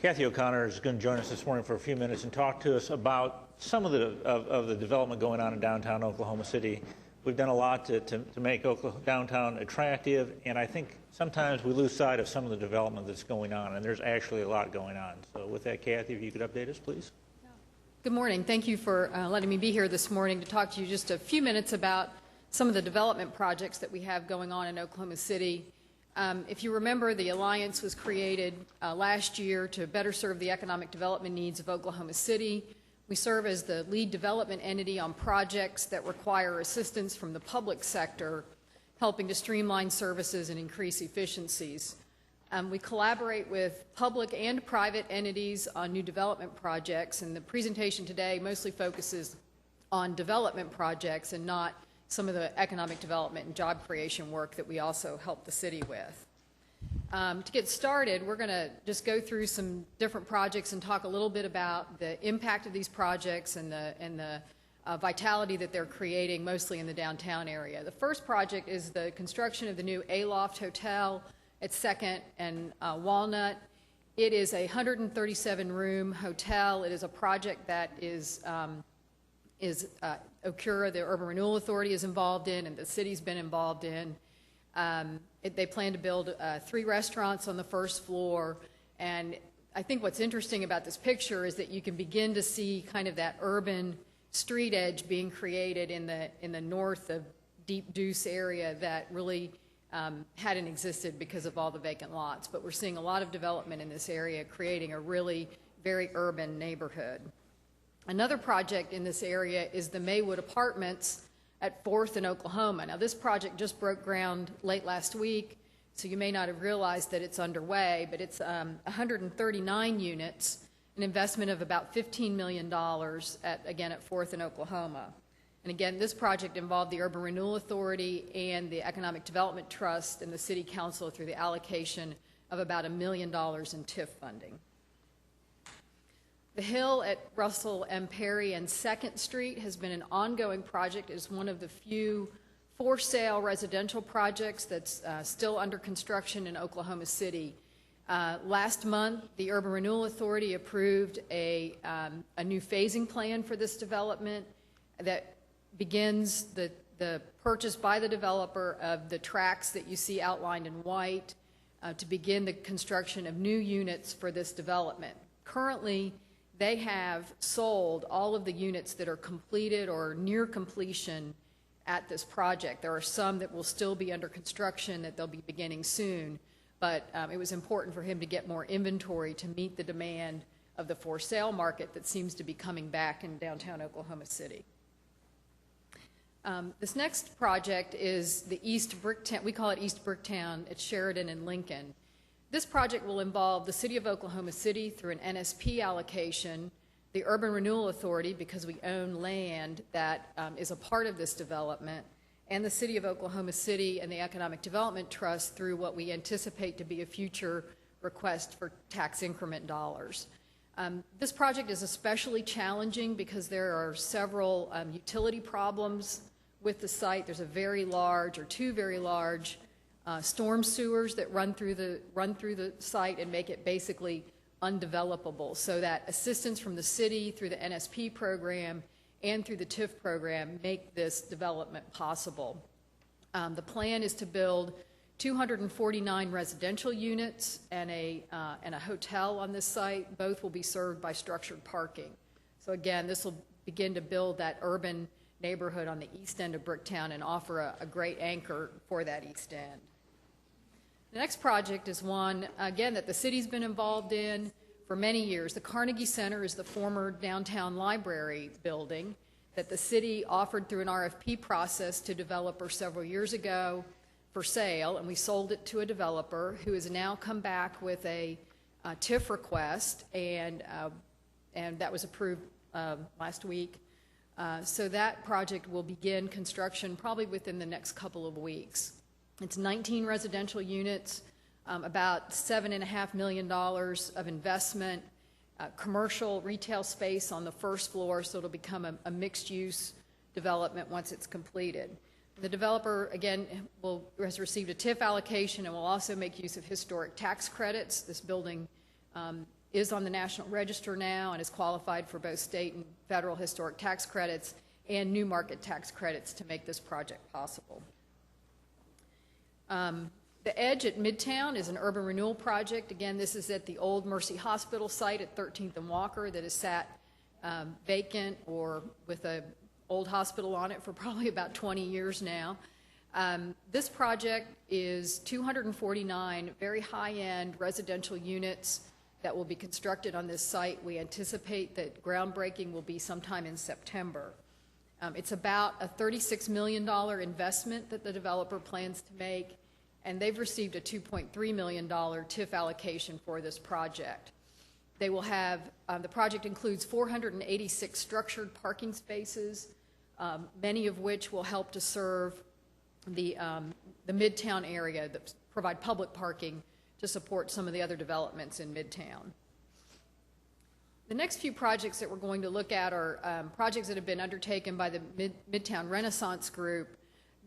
Cathy O'Connor is going to join us this morning for a few minutes and talk to us about some of the development going on in downtown Oklahoma City. We've done a lot to make downtown attractive, and I think sometimes we lose sight of some of the development that's going on, and there's actually a lot going on. So with that, Cathy, if you could update us, please. Good morning. Thank you for letting me be here this morning to talk to you just a few minutes about some of the development projects that we have going on in Oklahoma City. If you remember, the Alliance was created last year to better serve the economic development needs of Oklahoma City. We serve as the lead development entity on projects that require assistance from the public sector, helping to streamline services and increase efficiencies. We collaborate with public and private entities on new development projects, and the presentation today mostly focuses on development projects and not some of the economic development and job creation work that we also help the city with. To get started, we're going to just go through some different projects and talk a little bit about the impact of these projects and the vitality that they're creating, mostly in the downtown area. The first project is the construction of the new Aloft Hotel at 2nd and Walnut. It is a 137-room hotel. It is a project that is OCURA, the Urban Renewal Authority, is involved in, and the city's been involved in. They plan to build 3 restaurants on the first floor, and I think what's interesting about this picture is that you can begin to see kind of that urban street edge being created in the north of Deep Deuce area that really hadn't existed because of all the vacant lots. But we're seeing a lot of development in this area, creating a really very urban neighborhood. Another project in this area is the Maywood Apartments at 4th and Oklahoma. Now, this project just broke ground late last week, so you may not have realized that it's underway, but it's 139 units, an investment of about $15 million, again, at 4th and Oklahoma. And again, this project involved the Urban Renewal Authority and the Economic Development Trust and the City Council through the allocation of about $1 million in TIF funding. The Hill at Russell M. Perry and 2nd Street has been an ongoing project. It is one of the few for-sale residential projects that's still under construction in Oklahoma City. Last month, the Urban Renewal Authority approved a new phasing plan for this development that begins the purchase by the developer of the tracts that you see outlined in white to begin the construction of new units for this development. Currently, they have sold all of the units that are completed or near completion at this project. There are some that will still be under construction that they'll be beginning soon, but it was important for him to get more inventory to meet the demand of the for-sale market that seems to be coming back in downtown Oklahoma City. This next project is the East Bricktown. We call it East Bricktown. It's Sheridan and Lincoln. This project will involve the City of Oklahoma City through an NSP allocation, the Urban Renewal Authority, because we own land that is a part of this development, and the City of Oklahoma City and the Economic Development Trust through what we anticipate to be a future request for tax increment dollars. This project is especially challenging because there are several utility problems with the site. There's a very large, or 2 very large, storm sewers that run through the site and make it basically undevelopable, so that assistance from the city through the NSP program and through the TIF program make this development possible. The plan is to build 249 residential units and a hotel on this site. Both will be served by structured parking. So again, this will begin to build that urban neighborhood on the east end of Bricktown and offer a great anchor for that east end. The next project is one, again, that the city's been involved in for many years. The Carnegie Center is the former downtown library building that the city offered through an RFP process to developers several years ago for sale, and we sold it to a developer who has now come back with a TIF request, and that was approved last week. So that project will begin construction probably within the next couple of weeks. It's 19 residential units, about $7.5 million of investment, commercial retail space on the first floor, so it'll become a mixed-use development once it's completed. The developer, again, has received a TIF allocation and will also make use of historic tax credits. This building is on the National Register now and is qualified for both state and federal historic tax credits and new market tax credits to make this project possible. The Edge at Midtown is an urban renewal project. Again, this is at the old Mercy Hospital site at 13th and Walker that has sat vacant or with an old hospital on it for probably about 20 years now. This project is 249 very high-end residential units that will be constructed on this site. We anticipate that groundbreaking will be sometime in September. It's about a $36 million investment that the developer plans to make, and they've received a $2.3 million TIF allocation for this project. They will have, the project includes 486 structured parking spaces, many of which will help to serve the Midtown area, that provide public parking to support some of the other developments in Midtown. The next few projects that we're going to look at are projects that have been undertaken by the Midtown Renaissance Group.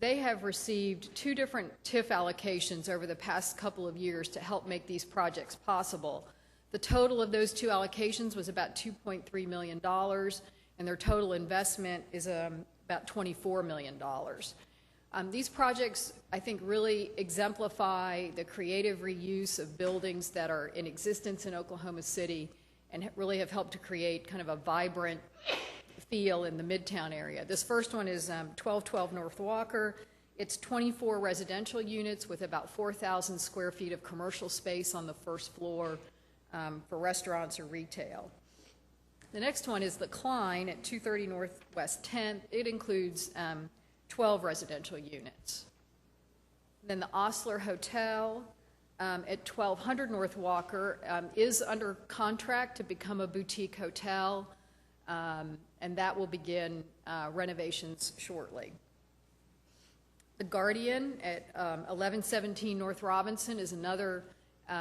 They have received 2 different TIF allocations over the past couple of years to help make these projects possible. The total of those 2 allocations was about $2.3 million, and their total investment is about $24 million. These projects, I think, really exemplify the creative reuse of buildings that are in existence in Oklahoma City and really have helped to create kind of a vibrant feel in the Midtown area. This first one is 1212 North Walker. It's 24 residential units with about 4,000 square feet of commercial space on the first floor for restaurants or retail. The next one is the Klein at 230 Northwest 10th. It includes 12 residential units. Then the Osler Hotel at 1200 North Walker is under contract to become a boutique hotel, and that will begin renovations shortly. The Guardian at 1117 North Robinson is another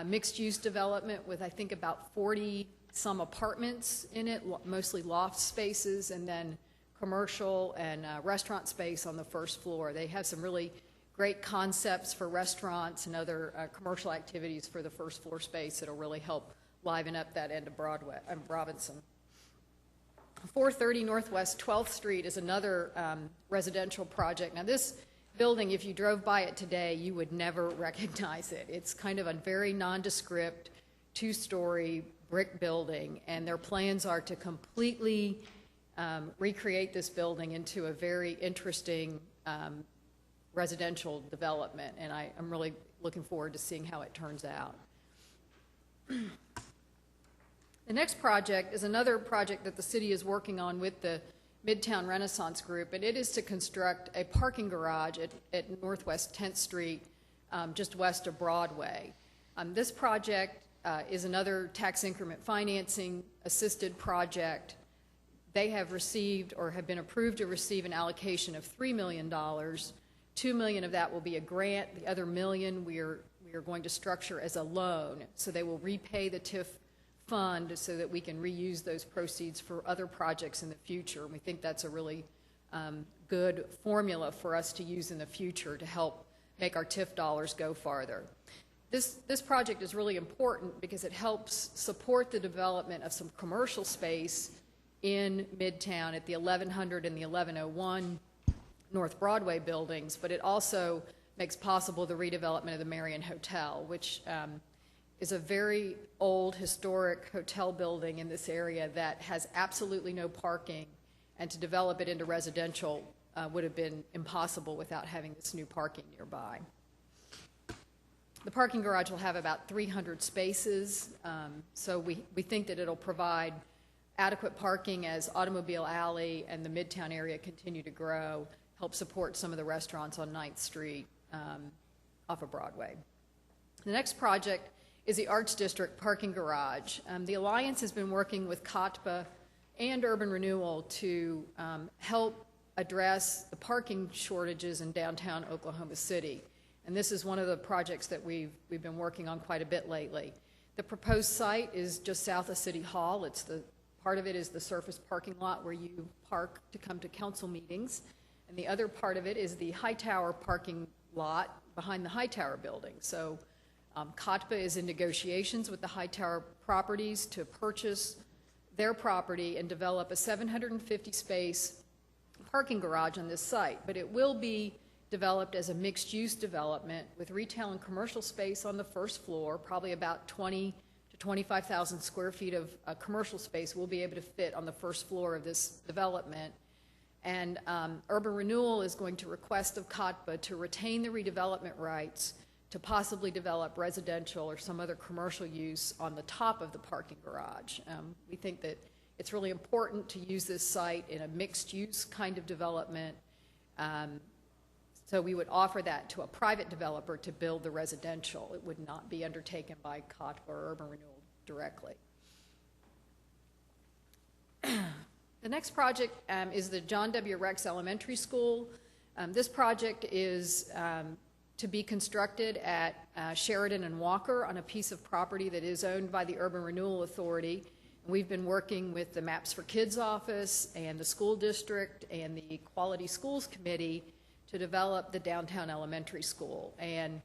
mixed-use development with, I think, about 40-some apartments in it, mostly loft spaces, and then commercial and restaurant space on the first floor. They have some really great concepts for restaurants and other commercial activities for the first floor space that'll really help liven up that end of Broadway, Robinson. 430 Northwest 12th Street is another residential project. Now this building, if you drove by it today, you would never recognize it. It's kind of a very nondescript 2-story brick building, and their plans are to completely recreate this building into a very interesting residential development, and I'm really looking forward to seeing how it turns out. The next project is another project that the city is working on with the Midtown Renaissance Group, and it is to construct a parking garage at Northwest 10th Street, just west of Broadway. This project is another tax increment financing assisted project. They have received or have been approved to receive an allocation of $3 million. $2 million of that will be a grant. The other $1 million we are going to structure as a loan, so they will repay the TIF fund so that we can reuse those proceeds for other projects in the future. And we think that's a really good formula for us to use in the future to help make our TIF dollars go farther. This project is really important because it helps support the development of some commercial space in Midtown at the 1100 and the 1101 North Broadway buildings, but it also makes possible the redevelopment of the Marion Hotel, which is a very old historic hotel building in this area that has absolutely no parking, and to develop it into residential would have been impossible without having this new parking nearby. The parking garage will have about 300 spaces, so we think that it'll provide adequate parking as Automobile Alley and the Midtown area continue to grow, help support some of the restaurants on 9th Street off of Broadway. The next project is the Arts District parking garage. The Alliance has been working with COTPA and Urban Renewal to help address the parking shortages in downtown Oklahoma City. And this is one of the projects that we've been working on quite a bit lately. The proposed site is just south of City Hall. Part of it is the surface parking lot where you park to come to council meetings. And the other part of it is the Hightower parking lot behind the Hightower building. So COTPA is in negotiations with the Hightower Properties to purchase their property and develop a 750-space parking garage on this site, but it will be developed as a mixed-use development with retail and commercial space on the first floor, probably about 20 to 25,000 square feet of commercial space will be able to fit on the first floor of this development. And Urban Renewal is going to request of COTPA to retain the redevelopment rights to possibly develop residential or some other commercial use on the top of the parking garage. We think that it's really important to use this site in a mixed-use kind of development. So we would offer that to a private developer to build the residential. It would not be undertaken by COTPA or Urban Renewal directly. The next project is the John W. Rex Elementary School. This project is to be constructed at Sheridan and Walker on a piece of property that is owned by the Urban Renewal Authority. We've been working with the Maps for Kids office and the school district and the Quality Schools Committee to develop the downtown elementary school. And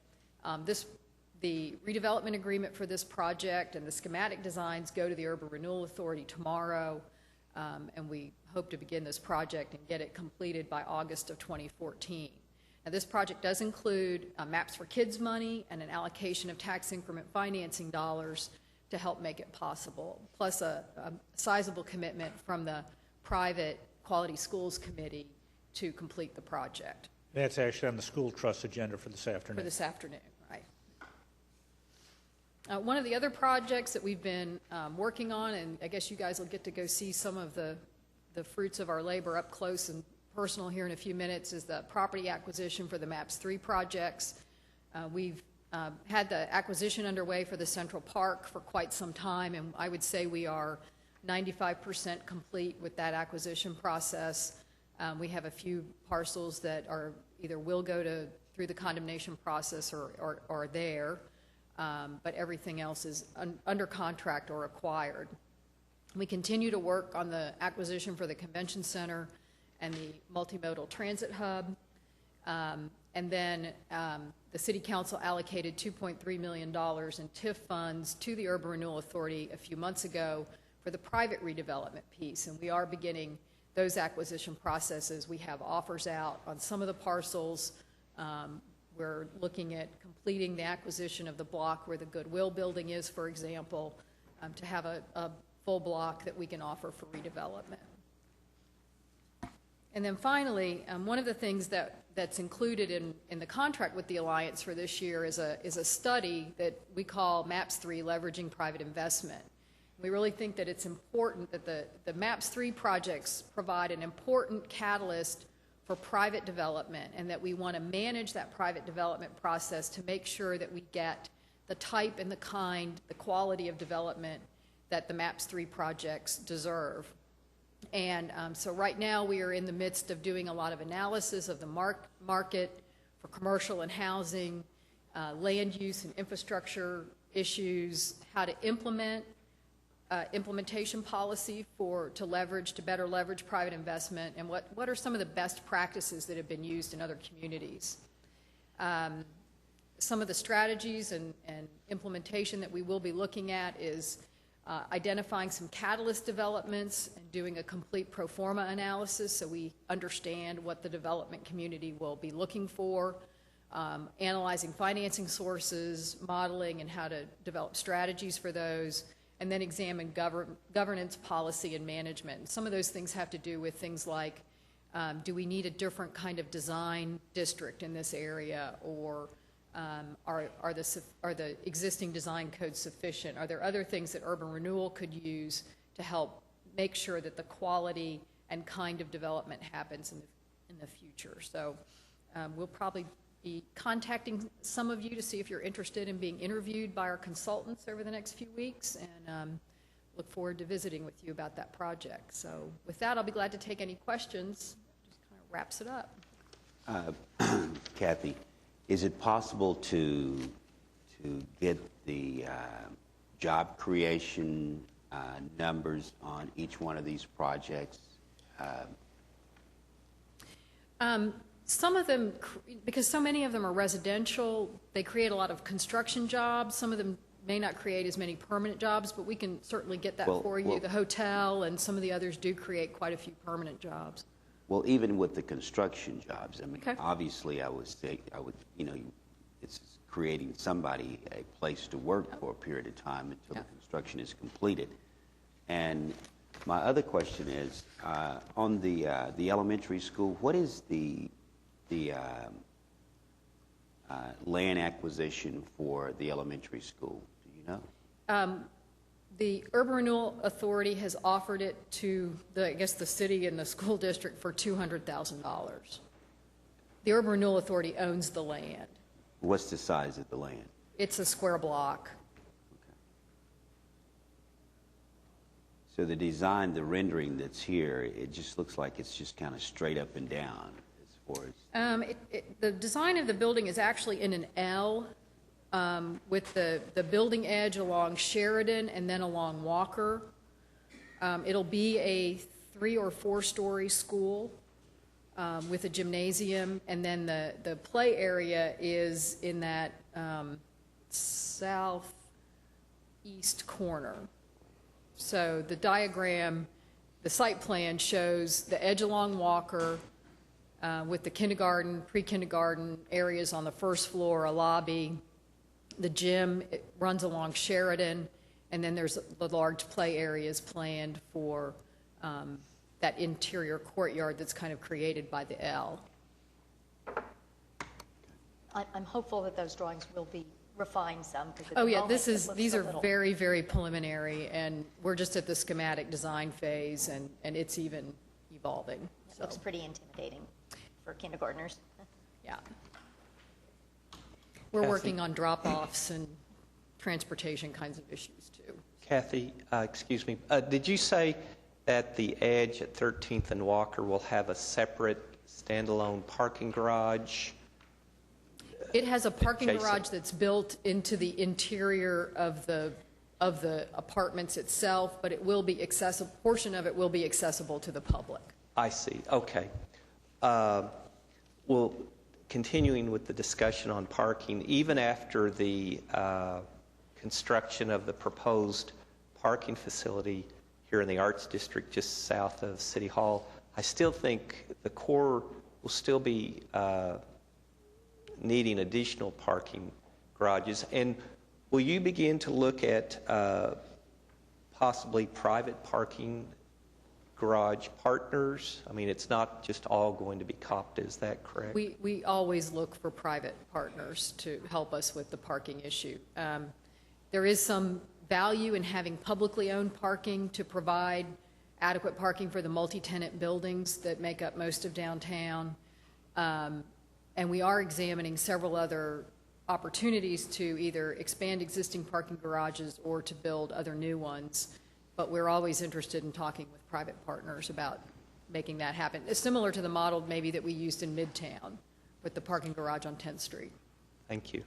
the redevelopment agreement for this project and the schematic designs go to the Urban Renewal Authority tomorrow. And we hope to begin this project and get it completed by August of 2014. Now, this project does include Maps for Kids money and an allocation of tax increment financing dollars to help make it possible, plus a sizable commitment from the private Quality Schools Committee to complete the project. That's actually on the school trust agenda for this afternoon. For this afternoon, right. One of the other projects that we've been working on, and I guess you guys will get to go see some of the fruits of our labor up close and personal here in a few minutes, is the property acquisition for the MAPS 3 projects. We've had the acquisition underway for the Central Park for quite some time, and I would say we are 95% complete with that acquisition process. We have a few parcels that are either will go through the condemnation process or are there, but everything else is under contract or acquired. We continue to work on the acquisition for the convention center and the multimodal transit hub. And then the City Council allocated $2.3 million in TIF funds to the Urban Renewal Authority a few months ago for the private redevelopment piece. And we are beginning those acquisition processes. We have offers out on some of the parcels. We're looking at completing the acquisition of the block where the Goodwill building is, for example, to have a full block that we can offer for redevelopment. And then finally, one of the things that's included in the contract with the Alliance for this year is a study that we call MAPS 3, Leveraging Private Investment. We really think that it's important that the MAPS 3 projects provide an important catalyst for private development, and that we want to manage that private development process to make sure that we get the type and the kind, the quality of development that the MAPS 3 projects deserve. And so right now we are in the midst of doing a lot of analysis of the market for commercial and housing, land use and infrastructure issues, how to implement implementation policy to better leverage private investment, and what are some of the best practices that have been used in other communities. Some of the strategies and implementation that we will be looking at is identifying some catalyst developments and doing a complete pro forma analysis so we understand what the development community will be looking for, analyzing financing sources, modeling and how to develop strategies for those, and then examine governance, policy, and management. Some of those things have to do with things like, do we need a different kind of design district in this area, or are the existing design codes sufficient? Are there other things that Urban Renewal could use to help make sure that the quality and kind of development happens in the future? So we'll probably be contacting some of you to see if you're interested in being interviewed by our consultants over the next few weeks, and look forward to visiting with you about that project. So with that, I'll be glad to take any questions. Just kind of wraps it up. Cathy, is it possible to get the job creation numbers on each one of these projects? Some of them, because so many of them are residential, they create a lot of construction jobs. Some of them may not create as many permanent jobs, but we can certainly get that for you. The hotel and some of the others do create quite a few permanent jobs. Well, even with the construction jobs, I mean, Okay. obviously, it's creating somebody a place to work for a period of time until the construction is completed. And my other question is, on the elementary school, what is the land acquisition for the elementary school? Do you know? The Urban Renewal Authority has offered it to, the city and the school district for $200,000. The Urban Renewal Authority owns the land. What's the size of the land? It's a square block. Okay. So the design, the rendering that's here, it just looks like it's just kind of straight up and down as far as... The design of the building is actually in an L, with the building edge along Sheridan and then along Walker. It'll be a 3 or 4 story school with a gymnasium, and then the play area is in that southeast corner. So the diagram, the site plan shows the edge along Walker with the kindergarten, pre-kindergarten areas on the first floor, a lobby. The gym, it runs along Sheridan, and then there's the large play areas planned for that interior courtyard that's kind of created by the L. I'm hopeful that those drawings will be refined some. Oh yeah, these are very, very preliminary, and we're just at the schematic design phase, and it's even evolving. It looks pretty intimidating for kindergartners. Yeah. We're working on drop-offs and transportation kinds of issues, too. Cathy, excuse me, did you say that the edge at 13th and Walker will have a separate standalone parking garage? It has a parking garage that's built into the interior of the apartments itself, but it will be accessible, portion of it will be accessible to the public. I see, okay. Well, continuing with the discussion on parking, even after the construction of the proposed parking facility here in the Arts District just south of City Hall, I still think the core will still be needing additional parking garages. And will you begin to look at possibly private parking garage partners? I mean, it's not just all going to be copped, is that correct? We always look for private partners to help us with the parking issue. There is some value in having publicly owned parking to provide adequate parking for the multi-tenant buildings that make up most of downtown. And we are examining several other opportunities to either expand existing parking garages or to build other new ones. But we're always interested in talking with private partners about making that happen. It's similar to the model maybe that we used in Midtown with the parking garage on 10th Street. Thank you.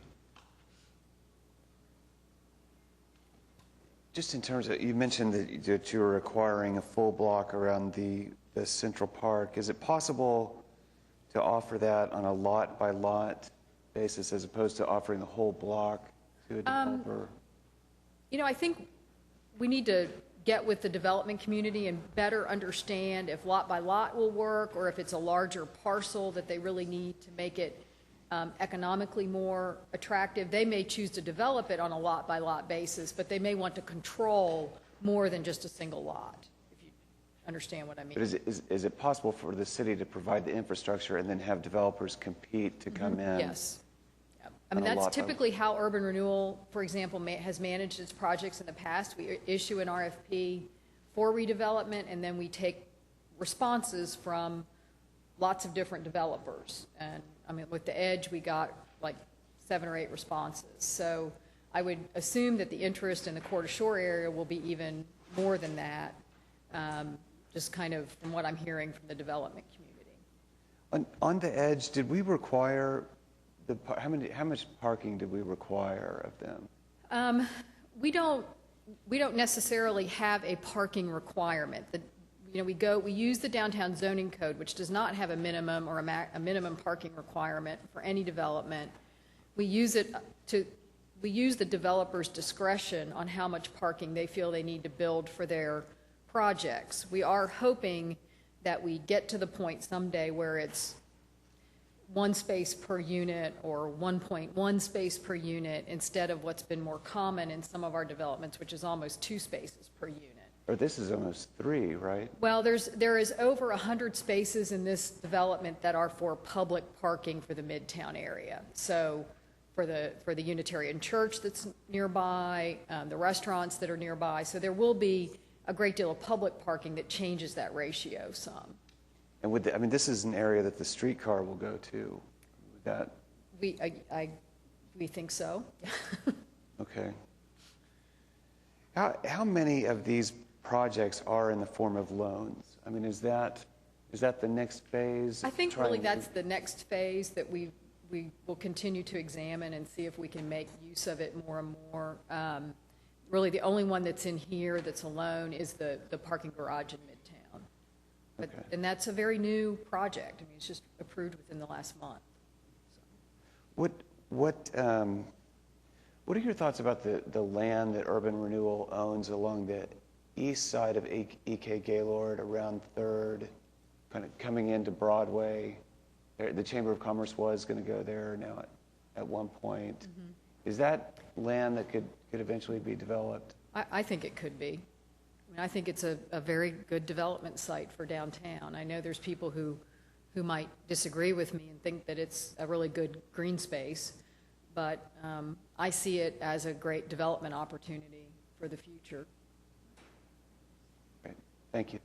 Just in terms of, you mentioned that you're requiring a full block around the Central Park. Is it possible to offer that on a lot-by-lot basis as opposed to offering the whole block to a developer? You know, I think we need to get with the development community and better understand if lot by lot will work or if it's a larger parcel that they really need to make it economically more attractive. They may choose to develop it on a lot by lot basis, but they may want to control more than just a single lot, if you understand what I mean. But is it possible for the city to provide the infrastructure and then have developers compete to come in? Yes. I mean, that's typically how urban renewal, for example, has managed its projects in the past. We issue an RFP for redevelopment, and then we take responses from lots of different developers. And I mean, with the Edge, we got like 7 or 8 responses. So I would assume that the interest in the Court Shore area will be even more than that, just kind of from what I'm hearing from the development community. On the Edge, did we require how much parking did we require of them? We don't necessarily have a parking requirement. we use the downtown zoning code, which does not have a minimum or a minimum parking requirement for any development. We use the developer's discretion on how much parking they feel they need to build for their projects. We are hoping that we get to the point someday where it's 1 space per unit or 1.1 space per unit instead of what's been more common in some of our developments, which is almost 2 spaces per unit. Or this is almost 3, right? Well, there is over 100 spaces in this development that are for public parking for the Midtown area. So for the Unitarian Church that's nearby, the restaurants that are nearby. So there will be a great deal of public parking that changes that ratio some. And this is an area that the streetcar will go to. Would that? We think so. Okay. How many of these projects are in the form of loans? I mean, is that the next phase? I think really that's the next phase that we will continue to examine and see if we can make use of it more and more. Really, the only one that's in here that's a loan is the parking garage in Midtown. But, okay. And that's a very new project. I mean, it's just approved within the last month. So. What are your thoughts about the land that Urban Renewal owns along the east side of E.K. Gaylord around 3rd, kind of coming into Broadway? The Chamber of Commerce was going to go there now at one point. Mm-hmm. Is that land that could eventually be developed? I think it could be. I mean, I think it's a very good development site for downtown. I know there's people who might disagree with me and think that it's a really good green space, but I see it as a great development opportunity for the future. Great. Thank you.